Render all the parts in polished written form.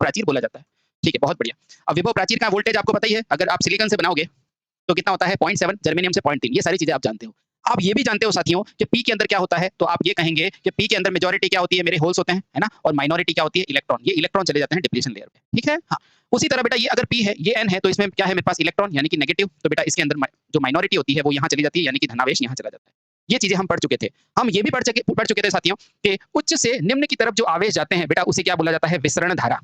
प्राचीर बोला जाता है। ठीक है, बहुत बढ़िया। अब विभव प्राचीर का वोल्टेज आपको पता ही है, अगर आप सिलिकॉन से बनाओगे तो कितना होता है 0.7, जर्मेनियम से 0.3, ये सारी चीजें आप जानते हो। आप ये भी जानते हो साथियों कि पी के अंदर क्या होता है, तो आप ये कहेंगे कि पी के अंदर मेजॉरिटी क्या होती है, मेरे होल्स होते हैं, है ना, और माइनॉरिटी क्या होती है, इलेक्ट्रॉन। ये इलेक्ट्रॉन चले जाते हैं डिप्लीशन लेयर पे, ठीक है। हाँ, उसी तरह बेटा ये अगर पी है, ये एन है, तो इसमें क्या है मेरे पास इलेक्ट्रॉन यानी कि नेगेटिव, तो बेटा इसके अंदर जो माइनॉरिटी होती है वो यहाँ चली जाती है, यानी कि धनावेश यहाँ चला जाता है। ये चीजें हम पढ़ चुके थे। हम ये भी पढ़ चुके थे साथियों कि उच्च से निम्न की तरफ जो आवेश जाते हैं बेटा उसे क्या बोला जाता है, विसरण धारा।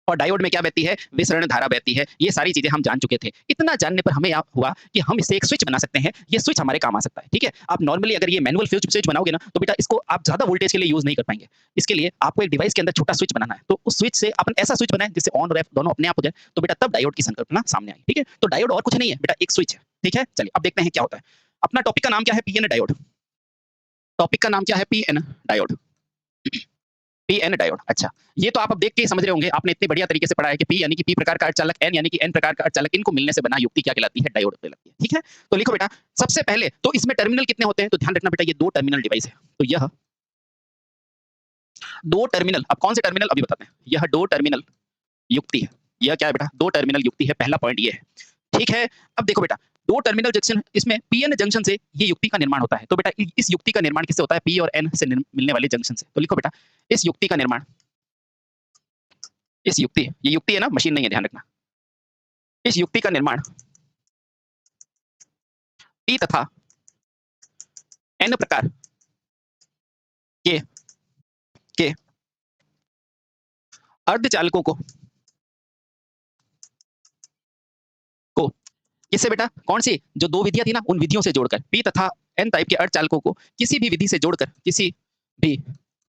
और डायोड में क्या बहती है, विसरण धारा बहती है। ये सारी चीजें हम जान चुके थे। इतना जानने पर हमें हुआ कि हम इससे एक स्विच बना सकते हैं, ये स्विच हमारे काम आ सकता है, ठीक है। आप नॉर्मली अगर ये मैनुअल स्विच बनाओगे ना, तो बेटा इसको आप ज्यादा वोल्टेज के लिए यूज नहीं कर पाएंगे। इसके लिए आपको एक डिवाइस के अंदर छोटा स्विच बनाना है, तो उस स्विच से अपन ऐसा स्विच बनाए जिससे ऑन और ऑफ दोनों अपने आप हो जाए, तो बेटा तब डायोड की संकल्पना सामने आई, ठीक है। तो डायोड और कुछ नहीं है बेटा, एक स्विच है, ठीक है। चलिए अब देखते हैं क्या होता है। अपना टॉपिक का नाम क्या है, पीएन डायोड। टॉपिक का नाम क्या है, पीएन डायोड। PN diode. अच्छा, ये तो आप अब देख के समझ रहे होंगे, आपने इतने बढ़िया तरीके से पढ़ा है कि पी यानी कि पी प्रकार का अर्धचालक, एन यानी कि एन प्रकार का अर्धचालक, इनको मिलने से बना युक्ति क्या कहलाती है, डायोड कहलाती है, ठीक है। तो लिखो बेटा, सबसे पहले तो इसमें टर्मिनल कितने होते हैं, तो ध्यान रखना बेटा ये 2 टर्मिनल डिवाइस है, तो यह 2 टर्मिनल, अब कौन से टर्मिनल अभी बताते हैं, यह 2 टर्मिनल युक्ति है। यह क्या है बेटा, 2 टर्मिनल युक्ति है, पहला पॉइंट ये है, ठीक है। अब देखो बेटा, 2 टर्मिनल जंक्शन, इसमें पीएन जंक्शन से ये युक्ति का निर्माण होता है, तो बेटा इस युक्ति का निर्माण किससे होता है, पी और एन से मिलने वाले जंक्शन से। तो लिखो बेटा, इस युक्ति का निर्माण, इस युक्ति, ये युक्ति है ना, मशीन नहीं है, ध्यान रखना। इस युक्ति का निर्माण पी तथा एन प्रकार के अर्धचालकों को किससे बेटा, कौन सी जो 2 विधियां थी ना, उन विधियों से जोड़कर, पी तथा एन टाइप के अर्धचालकों को किसी भी विधि से जोड़कर, किसी भी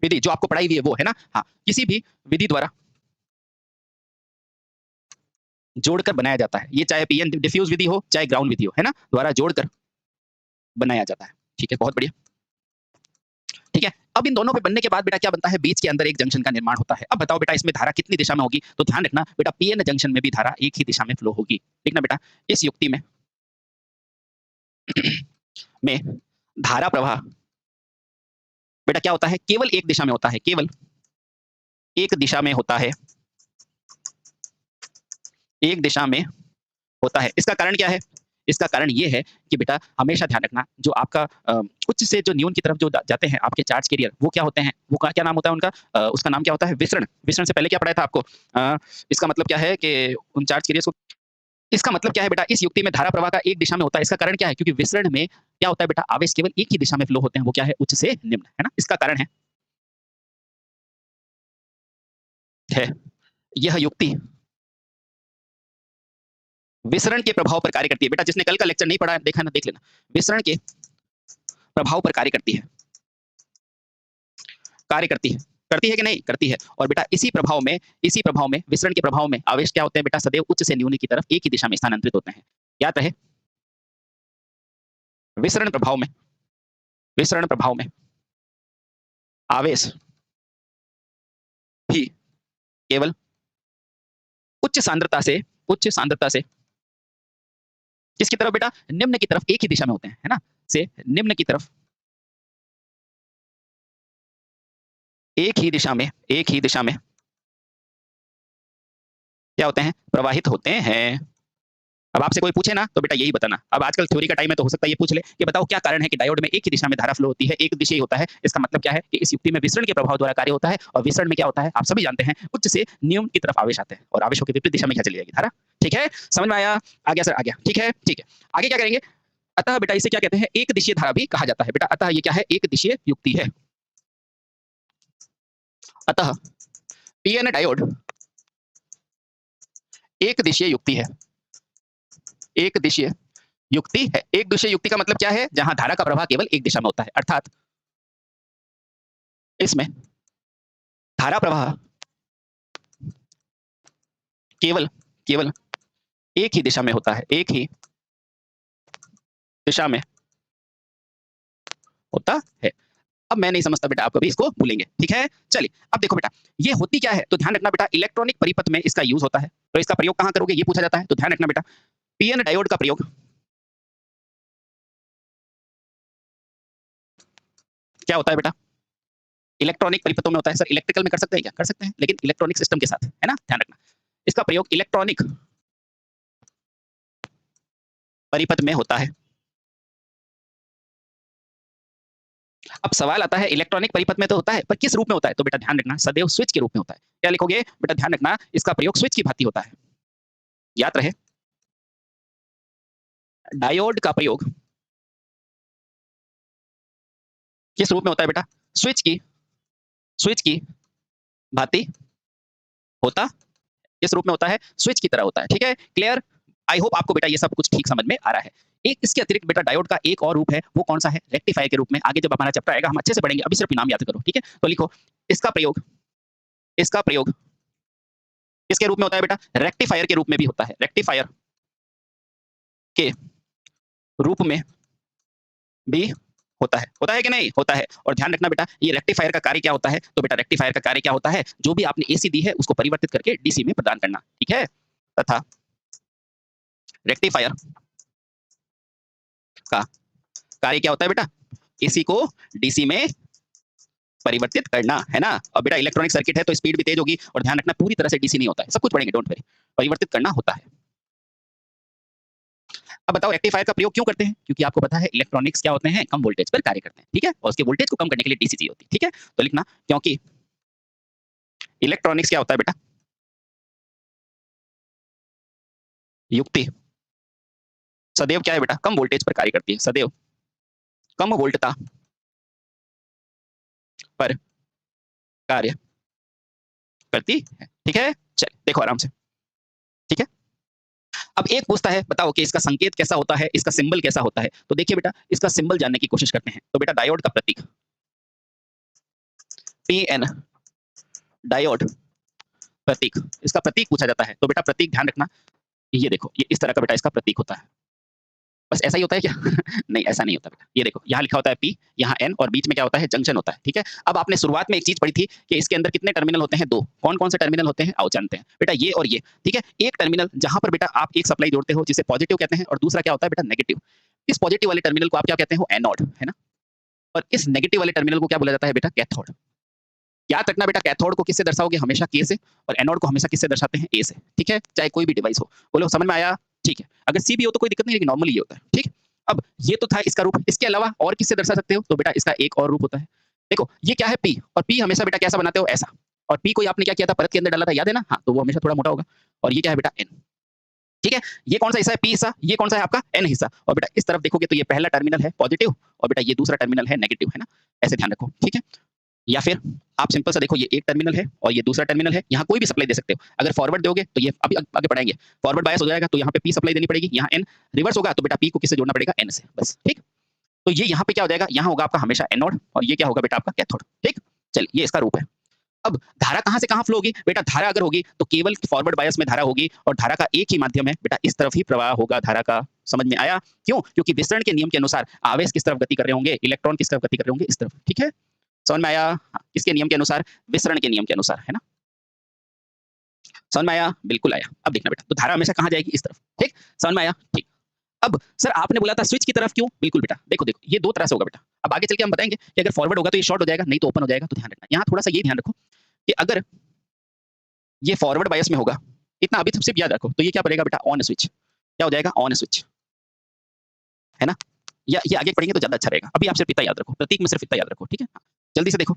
विधि जो आपको पढ़ाई हुई है वो है ना, हाँ, किसी भी विधि द्वारा जोड़कर बनाया जाता है। ये चाहे पीएन डिफ्यूज विधि हो, चाहे ग्राउंड विधि हो, है ना, द्वारा जोड़कर बनाया जाता है, ठीक है, बहुत बढ़िया, ठीक है। अब इन दोनों पे बनने के बाद बेटा क्या बनता है, बीच के अंदर एक जंक्शन का निर्माण होता है। अब बताओ बेटा इसमें धारा कितनी दिशा में होगी, तो ध्यान रखना बेटा पीएन जंक्शन में भी धारा एक ही दिशा में फ्लो होगी। देखना बेटा, इस युक्ति में में धारा प्रवाह बेटा क्या होता है, केवल एक दिशा में होता है, केवल एक दिशा में होता है, एक दिशा में होता है। इसका कारण क्या है, इसका कारण ये है कि बेटा हमेशा ध्यान रखना, जो आपका उच्च से जो न्यून की तरफ जो जाते हैं आपके चार्ज कैरियर, वो क्या होते हैं, वो क्या नाम होता है उनका, उसका नाम क्या होता है, विसरण। विसरण से पहले क्या पढ़ाया था आपको, इसका मतलब क्या है कि उन चार्ज कैरियर्स को, इसका मतलब क्या है बेटा, इस युक्ति में धारा प्रवाह का एक दिशा में होता है। इसका कारण क्या है, क्योंकि विसरण में क्या होता है बेटा, आवेश केवल एक ही दिशा में फ्लो होते हैं, वो क्या है, उच्च से निम्न, है ना, इसका कारण है यह युक्ति विसरण के प्रभाव पर कार्य करती है। बेटा जिसने कल का लेक्चर नहीं पढ़ा देखा ना, देख लेना, विसरण के प्रभाव पर कार्य करती है, कार्य करती है कि नहीं, करती है। और बेटा इसी प्रभाव में विसरण के प्रभाव में आवेश क्या होते हैं बेटा, सदैव उच्च से न्यून की तरफ एक ही दिशा में स्थानांतरित होते हैं। याद रहे, विसरण प्रभाव में आवेश भी केवल उच्च सांद्रता से किसकी तरफ बेटा, निम्न की तरफ एक ही दिशा में होते हैं, है ना, से निम्न की तरफ एक ही दिशा में क्या होते हैं, प्रवाहित होते हैं। अब आपसे कोई पूछे ना तो बेटा यही बताना। अब आजकल थ्योरी का टाइम है तो हो सकता है ये पूछ ले कि बताओ क्या कारण है कि डायोड में एक ही दिशा में धारा फ्लो होती है, एक दिशा ही होता है। इसका मतलब क्या है कि इस युक्ति में विसरण के प्रभाव द्वारा कार्य होता है, और विसरण में क्या होता है आप सभी जानते हैं, उच्च से न्यून की तरफ आवेश आते हैं और आवेशों के विपरीत दिशा में क्या चली जाएगी धारा, ठीक है, समझ में आया, आ गया सर, आ गया, ठीक है, ठीक है। आगे क्या करेंगे, अतः बेटा इसे क्या कहते हैं, एक दिशीय धारा भी कहा जाता है बेटा। अतः ये क्या है, एक दिशीय युक्ति है। अतः पीएन डायोड एक दिशीय युक्ति है, एक दिशीय युक्ति है। एक दिशीय युक्ति का मतलब क्या है, जहां धारा का प्रवाह केवल एक दिशा में होता है, अर्थात इसमें धारा प्रवाह केवल एक ही दिशा में होता है, एक ही दिशा में होता है। अब मैं नहीं समझता बेटा, आप कभी इसको भूलेंगे, ठीक है। चलिए अब देखो बेटा ये होती क्या है, तो ध्यान रखना बेटा इलेक्ट्रॉनिक परिपथ में इसका यूज होता है। तो इसका प्रयोग कहां करोगे ये पूछा जाता है, तो ध्यान रखना बेटा पीएन डायोड का प्रयोग क्या होता है बेटा, इलेक्ट्रॉनिक परिपथों में होता है। सर इलेक्ट्रिकल में कर सकते हैं क्या? कर सकते हैं, लेकिन इलेक्ट्रॉनिक सिस्टम के साथ, है ना? ध्यान रखना। इसका प्रयोग इलेक्ट्रॉनिक परिपथ में होता है। अब सवाल आता है इलेक्ट्रॉनिक परिपथ में तो होता है, पर किस रूप में होता है? तो बेटा ध्यान रखना सदैव स्विच के रूप में होता है। क्या लिखोगे? बेटा ध्यान रखना इसका प्रयोग स्विच की भांति होता है। याद रहे डायोड का प्रयोग किस रूप में होता है बेटा? स्विच की भांति होता किस रूप में होता है? स्विच की तरह होता है। ठीक है? क्लियर? आई होप आपको बेटा ये सब कुछ ठीक समझ में आ रहा है। एक इसके अतिरिक्त बेटा डायोड का एक और रूप है, वो कौन सा है? रेक्टिफायर के रूप में। आगे जब हमारा चैप्टर आएगा हम अच्छे से पढ़ेंगे, अभी सिर्फ नाम याद करो, ठीक है? तो लिखो इसका प्रयोग किसके रूप में होता है बेटा? रेक्टिफायर के रूप में भी होता है। रेक्टिफायर के रूप में भी होता है कि नहीं? होता है। और ध्यान रखना बेटा ये रेक्टिफायर का कार्य क्या होता है? तो बेटा रेक्टिफायर का कार्य क्या होता है? जो भी आपने एसी दी है उसको परिवर्तित करके डीसी में प्रदान करना, ठीक है? तथा रेक्टिफायर का कार्य क्या होता है बेटा? एसी को डीसी में परिवर्तित करना, है ना? और बेटा इलेक्ट्रॉनिक सर्किट है तो स्पीड भी तेज होगी और ध्यान रखना पूरी तरह से डीसी नहीं होता है। सब कुछ पढ़ेंगे, डोंट वरी। परिवर्तित करना होता है। अब बताओ रेक्टिफायर का प्रयोग क्यों करते हैं? क्योंकि आपको पता है इलेक्ट्रॉनिक्स क्या होते हैं? कम वोल्टेज पर कार्य करते हैं, ठीक है? और उसके वोल्टेज को कम करने के लिए डीसी चाहिए होती है, ठीक है? तो लिखना क्योंकि इलेक्ट्रॉनिक्स क्या होता है बेटा? युक्ति सदैव क्या है बेटा? कम वोल्टेज पर कार्य करती है। सदैव कम वोल्टता पर कार्य करती है, ठीक है? चल देखो आराम से, ठीक है? अब एक पूछता है बताओ कि इसका संकेत कैसा होता है, इसका सिंबल कैसा होता है? तो देखिए बेटा इसका सिंबल जानने की कोशिश करते हैं। तो बेटा डायोड का प्रतीक पीएन डायोड प्रतीक, इसका प्रतीक पूछा जाता है। तो बेटा प्रतीक ध्यान रखना, ये देखो ये इस तरह का बेटा इसका प्रतीक होता है। बस ऐसा ही होता है क्या? नहीं ऐसा नहीं होता बेटा। ये देखो यहाँ लिखा होता है पी, यहाँ एन और बीच में क्या होता है? जंक्शन होता है, ठीक है? अब आपने शुरुआत में एक चीज पढ़ी थी कि इसके अंदर कितने टर्मिनल होते हैं? 2। कौन-कौन से टर्मिनल होते हैं? आओ जानते हैं। बेटा ये और ये, ठीक है? एक टर्मिनल जहाँ पर बेटा आप एक सप्लाई जोड़ते हो जिसे पॉजिटिव कहते हैं और दूसरा क्या होता है बेटा? नेगेटिव। इस पॉजिटिव वाले टर्मिनल को आप क्या कहते हो? एनोड, है ना? और इस नेगेटिव वाले टर्मिनल को क्या बोला जाता है बेटा? कैथोड। याद रखना बेटा कैथोड को किससे दर्शाओगे? हमेशा के से, और एनोड को हमेशा किससे दर्शाते हैं? ए से, ठीक है? चाहे कोई भी डिवाइस हो। बोलो समझ में आया? ठीक है। अगर सी भी हो तो कोई दिक्कत नहीं, लेकिन नॉर्मली ये होता है, ठीक? अब ये तो था इसका रूप, इसके अलावा और किससे दर्शा सकते हो? तो बेटा इसका एक और रूप होता है। देखो ये क्या है? पी, और पी हमेशा बेटा कैसा बनाते हो? ऐसा। और पी को आपने क्या किया था? परत के अंदर डाला था, याद है ना? हाँ, तो वो हमेशा थोड़ा मोटा होगा। और ये क्या है बेटा? एन, ठीक है? ये कौन सा हिस्सा है? पी हिस्सा। ये कौन सा है आपका? एन हिस्सा। और बेटा इस तरफ देखोगे तो ये पहला टर्मिनल है पॉजिटिव और बेटा ये दूसरा टर्मिनल है नेगेटिव, है ना? ऐसे ध्यान रखो, ठीक है? या फिर आप सिंपल सा देखो ये एक टर्मिनल है और ये दूसरा टर्मिनल है, यहाँ कोई भी सप्लाई दे सकते हो। अगर फॉरवर्ड दोगे तो ये अभी आगे पढ़ाएंगे, फॉरवर्ड बायस हो जाएगा तो यहाँ पे पी सप्लाई देनी पड़ेगी, यहाँ एन। रिवर्स होगा तो बेटा पी को किससे जोड़ना पड़ेगा? एन से, बस, ठीक? तो ये यहाँ पे क्या हो जाएगा? यहाँ होगा आपका हमेशा एनोड और ये क्या होगा बेटा? आपका कैथोड, ठीक? चलिए ये इसका रूप है। अब धारा कहाँ से कहाँ फ्लो होगी? बेटा धारा अगर होगी तो केवल फॉरवर्ड बायस में धारा होगी और धारा का एक ही माध्यम है बेटा, इस तरफ ही प्रवाह होगा धारा का। समझ में आया? क्यों? क्योंकि विसरण के नियम के अनुसार आवेश किस तरफ गति कर रहे होंगे? इलेक्ट्रॉन किस तरफ गति कर रहे होंगे? इस तरफ, ठीक है? समझ में आया? हाँ, किसके नियम के अनुसार? विसरण के नियम के अनुसार, है ना? समझ में आया? बिल्कुल आया। अब देखना बेटा, तो धारा हमेशा कहाँ जाएगी? इस तरफ, ठीक? समझ में आया? ठीक। अब सर आपने बोला था स्विच की तरफ क्यों? बिल्कुल बेटा, देखो ये दो तरह से होगा बेटा। अब आगे चल के हम बताएंगे कि अगर फॉरवर्ड होगा तो ये शॉर्ट हो जाएगा, नहीं तो ओपन हो जाएगा। तो ध्यान रखना, यहाँ थोड़ा सा ये ध्यान रखो कि अगर ये फॉरवर्ड बायस में होगा, इतना अभी सिर्फ याद रखो, तो ये क्या बनेगा बेटा? On switch. क्या हो जाएगा? ऑन स्विच, है ना? या ये आगे पढ़ेंगे तो ज्यादा अच्छा रहेगा। अभी आप सिर्फ इतना याद रखो, प्रतीक में सिर्फ इतना याद रखो, ठीक है? जल्दी से देखो,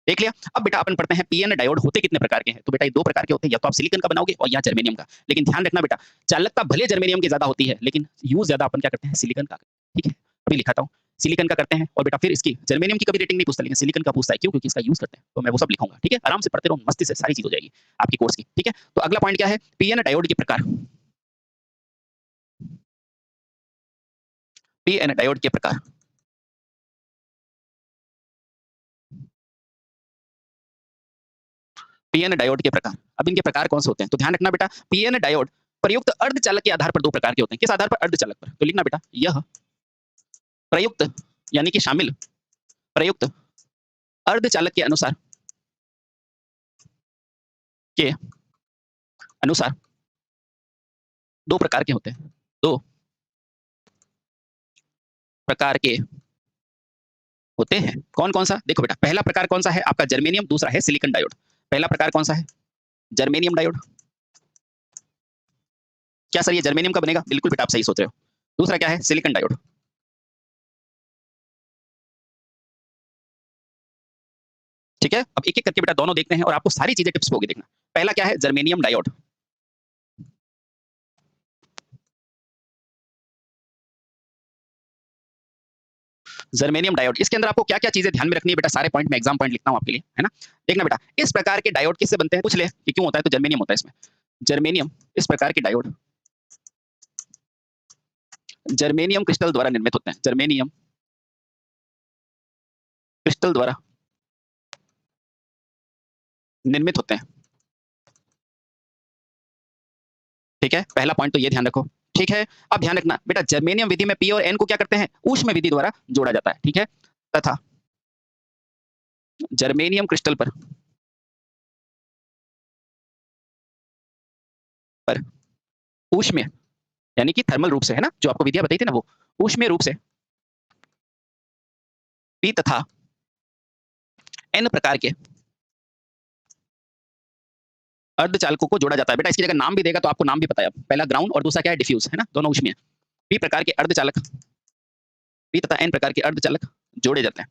देख लिया? अब बेटा अपन पढ़ते हैं पीएन डायोड होते कितने प्रकार के हैं? तो बेटा ये 2 प्रकार के होते हैं, या तो आप सिलिकॉन का बनाओगे और या जर्मेनियम का। लेकिन ध्यान रखना बेटा, चालकता भले जर्मेनियम की ज्यादा होती है, लेकिन यूज ज्यादा अपन क्या करते हैं? सिलिकॉन का, ठीक है? अभी लिखाता हूँ, सिलिकॉन का करते हैं और बेटा फिर इसकी जर्मेनियम की कभी रेटिंग नहीं पूछता, लेकिन सिलिकॉन का पूछता है। क्यों? क्योंकि इसका यूज करते हैं। तो मैं वो सब लिखूंगा, ठीक है? आराम से पढ़ते रहो, मस्ती से सारी चीज हो जाएगी आपकी कोर्स की, ठीक है? तो अगला पॉइंट क्या है? पीएन डायोड के प्रकार। पीएन डायोड के प्रकार। पीएन डायोड के प्रकार। अब इनके प्रकार कौन से होते हैं? तो ध्यान रखना बेटा, पीएन डायोड प्रयुक्त अर्धचालक के आधार पर 2 प्रकार के होते हैं। किस आधार पर? अर्धचालक पर। तो लिखना बेटा, यह प्रयुक्त यानी कि शामिल प्रयुक्त अर्धचालक के के अनुसार 2 प्रकार के होते हैं। 2 प्रकार के होते हैं। कौन कौन सा? देखो बेटा, पहला प्रकार कौन सा है आपका? जर्मेनियम, दूसरा है सिलिकॉन डायोड। पहला प्रकार कौन सा है? Germanium diode. क्या सर ये जर्मेनियम का बनेगा? बिल्कुल बेटा, आप सही सोच रहे हो। दूसरा क्या है? Silicon diode. ठीक है, अब एक एक करके बेटा दोनों देखते हैं और आपको सारी चीजें टिप्स पे होगी देखना। पहला क्या है? Germanium diode. जर्मेनियम डायोड, इसके अंदर आपको क्या क्या चीजें ध्यान में रखनी है बेटा? सारे पॉइंट में एग्जाम पॉइंट लिखता हूं आपके लिए, है ना। देखना बेटा, इस प्रकार के डायोड किससे बनते हैं? पूछ ले कि क्यों होता है, तो जर्मेनियम होता है इसमें। जर्मेनियम, इस प्रकार के डायोड जर्मेनियम क्रिस्टल द्वारा निर्मित होते हैं। जर्मेनियम क्रिस्टल द्वारा निर्मित होते हैं। ठीक है, पहला पॉइंट तो ये ध्यान रखो। ठीक है, अब ध्यान रखना बेटा, जर्मेनियम विधि में पी और एन को क्या करते हैं? ऊष्म विधि द्वारा जोड़ा जाता है। ठीक है, तथा जर्मेनियम क्रिस्टल पर ऊष्मीय, यानी कि थर्मल रूप से, है ना, जो आपको विधियां बताई थी ना, वो ऊष्मीय रूप से पी तथा एन प्रकार के अर्धचालकों को जोड़ा जाता है। बेटा इसकी जगह नाम भी देगा तो आपको नाम भी पता है। पहला ग्राउंड और दूसरा क्या है? डिफ्यूज, है ना, दोनों ऊष्मीय। पी प्रकार के अर्धचालक, पी तथा एन प्रकार के अर्धचालक जोड़े जाते हैं।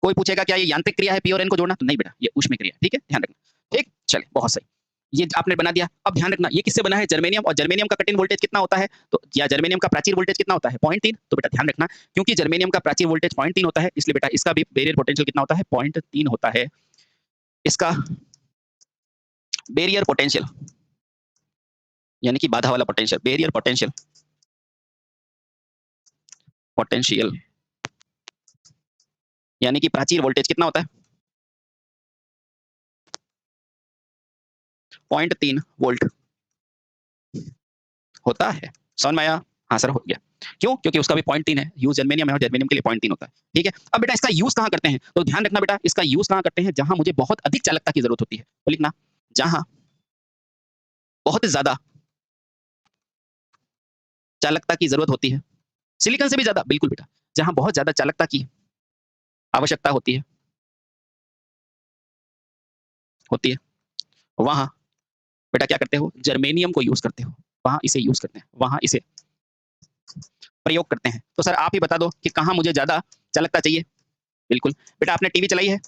कोई पूछेगा क्या ये यांत्रिक क्रिया है पी और एन को जोड़ना? तो नहीं बेटा, ये ऊष्मीय क्रिया है। ठीक है, ध्यान रखना। ठीक, चले, बहुत सही। ये आपने बना दिया। अब ध्यान रखना, ये किससे बना है? जर्मेनियम। और जर्मेनियम का कट इन वोल्टेज कितना होता है? तो या जर्मेनियम का प्राचीर वोल्टेज कितना होता है? 0.3। तो बेटा ध्यान रखना, क्योंकि जर्मेनियम का प्राचीर वोल्टेज 0.3 होता है, इसलिए बेटा इसका भी बैरियर पोटेंशियल कितना होता है? 0.3 होता है। इसका बैरियर पोटेंशियल, यानी कि बाधा वाला पोटेंशियल, बैरियर पोटेंशियल, पोटेंशियल यानी कि प्राचीर वोल्टेज कितना होता है? 0.3 वोल्ट होता है। समझ में आया? हाँ सर, हो गया। क्यों? क्योंकि उसका भी 0.3 है। यूज जर्मेनियम है और जर्मेनियम के लिए 0.3 होता है। ठीक है, अब बेटा इसका यूज कहाँ करते हैं? तो ध्यान रखना बेटा, इसका यूज कहाँ करते हैं? जहां मुझे बहुत अधिक चालकता की जरूरत होती है। तो लिखना, जहां बहुत ज्यादा चालकता की जरूरत होती है। सिलिकॉन से भी ज्यादा, बिल्कुल बेटा, जहां बहुत ज्यादा चालकता की आवश्यकता होती है वहां बेटा क्या करते हो? जर्मेनियम को यूज करते हो, वहां इसे यूज करते हैं, वहां इसे प्रयोग करते हैं। तो सर आप ही बता दो कि कहां मुझे ज्यादा चालकता चाहिए? बिल्कुल बेटा, आपने टीवी चलाई है?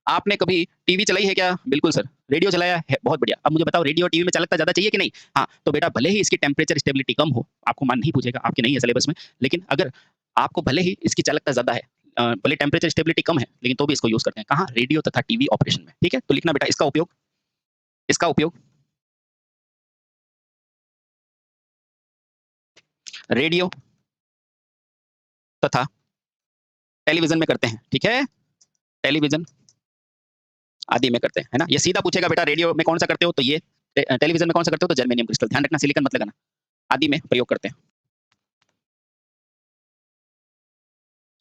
आपने कभी टीवी चलाई है क्या? बिल्कुल सर। रेडियो चलाया है? बहुत बढ़िया। अब मुझे बताओ, रेडियो और टीवी में चालकता ज्यादा चाहिए कि नहीं? हाँ, तो बेटा भले ही इसकी टेम्परेचर स्टेबिलिटी कम हो, आपको मान नहीं पूछेगा, आपके नहीं है सिलेबस में, लेकिन अगर आपको भले ही इसकी चालकता ज्यादा है, भले टेम्परेचर स्टेबिलिटी कम है, लेकिन तो भी इसको यूज करते हैं। कहाँ? रेडियो तथा टीवी ऑपरेशन में। ठीक है, तो लिखना बेटा, इसका उपयोग रेडियो तथा टेलीविजन में करते हैं। ठीक है, टेलीविजन आदि में करते हैं, है ना। ये सीधा पूछेगा बेटा, रेडियो में कौन सा करते हो? तो ये टेलीविजन में कौन सा करते हो? तो जर्मेनियम क्रिस्टल। ध्यान रखना, सिलिकॉन मत लगाना। आदि में प्रयोग करते हैं।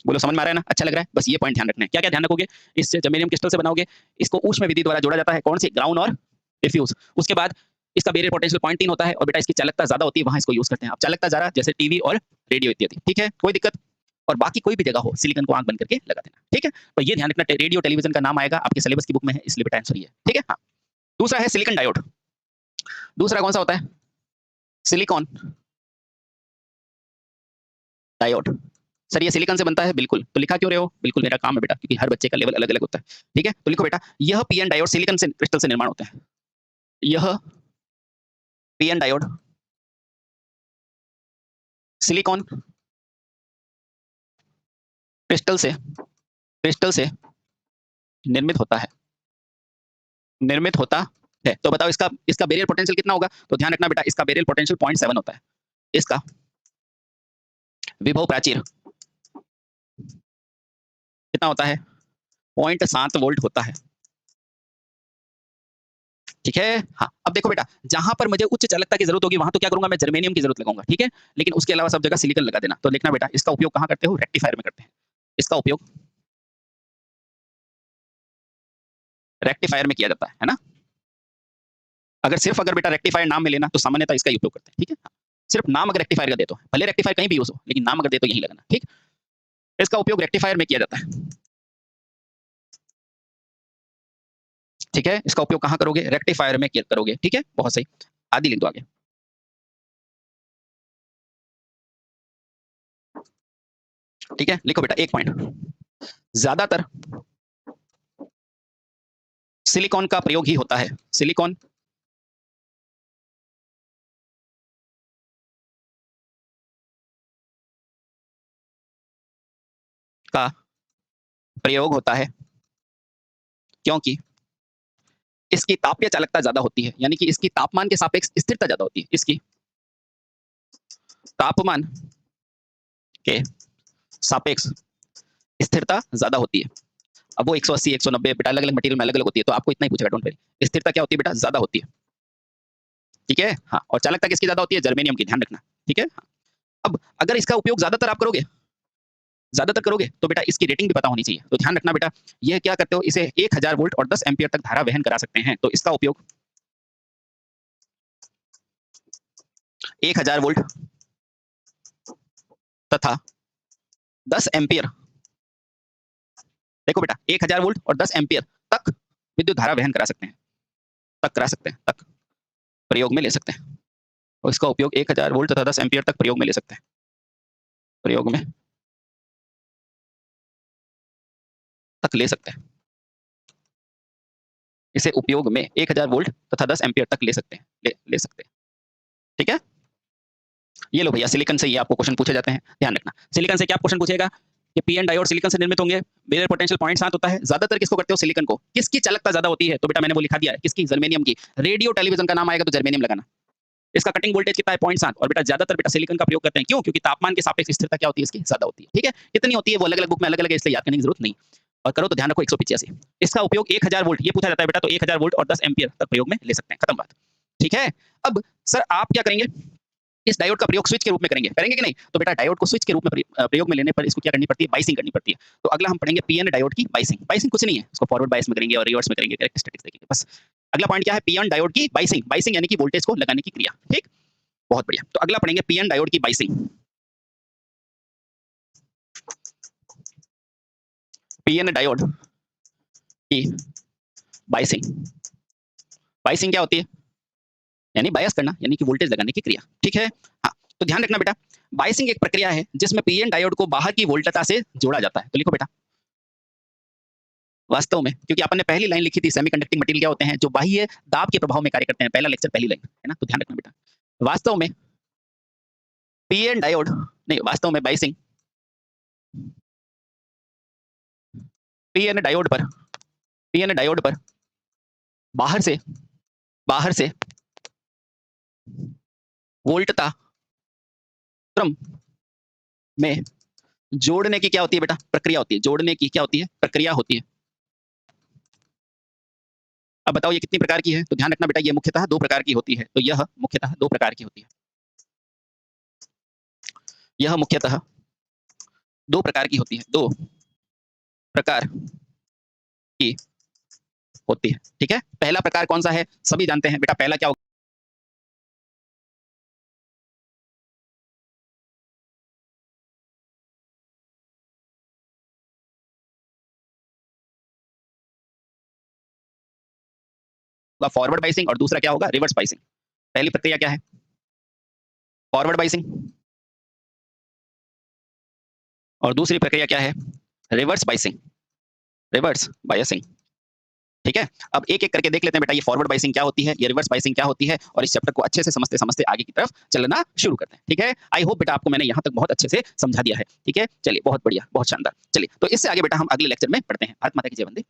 बोलो समझ में आ रहा है ना? अच्छा लग रहा है? बस ये पॉइंट ध्यान रखना है। क्या क्या ध्यान रखोगे? इससे जर्मेनियम क्रिस्टल से बनाओगे, इसको ऊष्म विधि द्वारा जोड़ा जाता है। कौन सी? ग्राउंड और डिफ्यूज। उसके बाद इसका बैरियर पोटेंशियल 0.3 होता है और बेटा इसकी चालकता ज्यादा होती है, वहां इसको यूज करते हैं। अब चालकता ज्यादा, जैसे टीवी और रेडियो इत्यादि। ठीक है, कोई दिक्कत? और बाकी कोई भी जगह हो, सिलिकॉन को आंख बंद करके लगा देना। ठीक है, तो ये ध्यान रखना, रेडियो टेलीविजन का नाम आएगा आपके सिलेबस की बुक में है, इसलिए बेटा आंसर ये है। ठीक है, हाँ। दूसरा है सिलिकॉन डायोड। दूसरा कौन सा होता है? Silicon diode. सर ये सिलिकॉन से बनता है? बिल्कुल। तो लिखा क्यों रहे हो? बिल्कुल मेरा काम है बेटा, क्योंकि हर बच्चे का लेवल अलग अलग होता है। ठीक है, तो लिखो बेटा, यह पीएन डायोड सिलिकॉन से क्रिस्टल से निर्माण होते हैं। यह पीएन डायोड सिलिकॉन क्रिस्टल से निर्मित होता है। तो बताओ इसका इसका बैरियर पोटेंशियल कितना होगा? तो ध्यान रखना बेटा, इसका बैरियर पोटेंशियल 0.7 होता है। इसका विभव प्राचीर कितना होता है? 0.7 वोल्ट होता है। ठीक है, हाँ। अब देखो बेटा, जहां पर मुझे उच्च चालकता की जरूरत होगी वहां तो क्या करूंगा मैं? जर्मेनियम की जरूरत लगाऊंगा। ठीक है, लेकिन उसके अलावा सब जगह सिलिकॉन लगा देना। तो लिखना बेटा, इसका उपयोग कहां करते हो? रेक्टिफायर में करते हैं। इसका उपयोग रेक्टिफायर में किया जाता है ना। अगर बेटा रेक्टिफायर नाम में लेना तो सामान्यतः इसका ही उपयोग करते हैं। ठीक है, हाँ। सिर्फ नाम अगर रेक्टिफायर का दे तो, भले रेक्टिफायर कहीं भी यूज हो, लेकिन नाम अगर दे तो यही लगाना। ठीक, इसका उपयोग रेक्टिफायर में किया जाता है। ठीक है, इसका उपयोग कहां करोगे? रेक्टिफायर में करोगे। ठीक है, बहुत सही, आदि लिख दो आगे। ठीक है, लिखो बेटा एक पॉइंट। ज्यादातर सिलिकॉन का प्रयोग ही होता है, सिलिकॉन का प्रयोग होता है क्योंकि इसकी तापीय चालकता ज्यादा होती है, यानी कि इसकी तापमान के सापेक्ष स्थिरता ज्यादा होती है, इसकी तापमान के सापेक्ष स्थिरता ज्यादा होती है। अब वो 180 190 बेटा अलग अलग मटेरियल में अलग अलग होती है, तो आपको इतना ही पूछेगा, डोंट वरी। स्थिरता क्या होती है बेटा? ज्यादा होती है। ठीक है, हाँ, और चालकता किसकी ज्यादा होती है? जर्मेनियम की, ध्यान रखना। ठीक है, हाँ। अब अगर इसका उपयोग ज्यादातर आप करोगे, ज्यादातर करोगे तो बेटा इसकी रेटिंग भी पता होनी चाहिए। तो ध्यान रखना बेटा, यह क्या करते हो, इसे 1000 वोल्ट और 10 एम्पियर तक धारा वहन करा सकते हैं। तो इसका उपयोग 1000 वोल्ट तथा 10 एम्पियर, देखो बेटा 1000 वोल्ट और 10 एम्पियर तक विद्युत धारा वहन करा सकते हैं, तक करा सकते हैं, तक प्रयोग में ले सकते हैं। और इसका उपयोग 1000 वोल्ट तथा 10 एम्पियर तक प्रयोग में ले सकते हैं, प्रयोग में तक ले सकते हैं। इसे उपयोग में 1000 वोल्ट तथा 10 एम्पियर तक ले सकते हैं, ले सकते हैं। ठीक है, ये लो भैया, सिलिकॉन से ये आपको क्वेश्चन पूछे जाते हैं, ध्यान रखना। सिलिकॉन से क्या क्वेश्चन पूछेगा? कि पीएन डायोड सिलिकॉन से निर्मित होंगे, बेरियर पोटेंशियल 0.7 होता है। ज्यादातर किसको करते हो? सिलिकॉन को। किसकी चालकता ज्यादा होती है? तो बेटा मैंने वो लिखा दिया है, किसकी? जर्मेनियम की। रेडियो टेलीविजन का नाम आएगा तो जर्मेनियम लगाना। इसका कटिंग वोल्टेज कितना है? 0.7। और बेटा ज्यादातर बेटा सिलिकॉन का प्रयोग करते हैं, क्यों? क्योंकि तापमान के सापेक्ष स्थिरता क्या होती है इसकी? ज्यादा होती है। ठीक है, कितनी होती है वो अलग अलग बुक में अलग अलग है, इसलिए याद करने की जरूरत नहीं। और करो तो ध्यान रखो 185। इसका उपयोग 1000 वोल्ट, ये पूछा जाता है बेटा, तो 1000 वोल्ट और 10 एम्पियर तक प्रयोग में ले सकते हैं, खत्म बात। ठीक है, अब सर आप क्या करेंगे? इस डायोड का प्रयोग स्विच के रूप में करेंगे, करेंगे कि नहीं? तो बेटा डायोड को स्विच के रूप में प्रयोग में लेने पर इसको क्या करनी पड़ती है? बाइसिंग करनी पड़ती है। तो अगला हम पढ़ेंगे पीएन डायोड की बाइसिंग। बाइसिंग कुछ नहीं है, इसको फॉरवर्ड बायस में करेंगे और रिवर्स में करेंगे, कैरेक्टरिस्टिक्स देखेंगे बस। अगला पॉइंट क्या है? पीएन डायोड की बाइसिंग। बाइसिंग यानी कि वोल्टेज को लगाने की क्रिया। ठीक, बहुत बढ़िया। तो अगला पढ़ेंगे पीएन डायोड की बाइसिंग। पीएन डायोड की बाइसिंग। बाइसिंग क्या होती है? यानी बायस करना, यानी कि वोल्टेज लगाने की क्रिया। ठीक है, हाँ। तो ध्यान रखना बेटा, बायसिंग एक प्रक्रिया है जिसमें पीएन डायोड को बाहर की वोल्टता से जोड़ा जाता है। तो लिखो बेटा, वास्तव में, क्योंकि अपन ने पहली लाइन लिखी थी सेमीकंडक्टिंग मटेरियल क्या होते हैं? जो बाह्य दाब के प्रभाव में कार्य करते हैं। पहला लेक्चर पहली लाइन है ना, तो ध्यान रखना बेटा। वास्तव में पीएन डायोड नहीं, वास्तव में बायसिंग पीएन डायोड पर, पीएन डायोड पर बाहर से वोल्टता क्रम में जोड़ने की क्या होती है बेटा? प्रक्रिया होती है। जोड़ने की क्या होती है? प्रक्रिया होती है। अब बताओ ये कितनी प्रकार की है? तो ध्यान रखना बेटा, ये मुख्यतः 2 प्रकार की होती है। तो यह मुख्यतः 2 प्रकार की होती है। यह मुख्यतः 2 प्रकार की होती है, 2 प्रकार की होती है। ठीक है, पहला प्रकार कौन सा है? सभी जानते हैं बेटा, पहला क्या होगा? फॉरवर्ड बाइसिंग और दूसरा क्या होगा? Reverse biasing. पहली प्रक्रिया क्या है? Forward biasing. और दूसरी प्रक्रिया क्या है? Reverse biasing, reverse biasing. ठीक है, अब एक एक करके देख लेते हैं बेटा, ये फॉरवर्ड बाइसिंग क्या होती है, ये रिवर्स बाइसिंग क्या होती है, और इस चैप्टर को अच्छे से समझते समझते आगे की तरफ चलना शुरू करते हैं। ठीक है, आई होप बेटा आपको मैंने यहाँ तक बहुत अच्छे से समझा दिया है। ठीक है, चलिए बहुत बढ़िया, बहुत शानदार। चलिए तो इससे आगे बेटा हम अगले लेक्चर में पढ़ते हैं। भारत माता की जय, वंदे।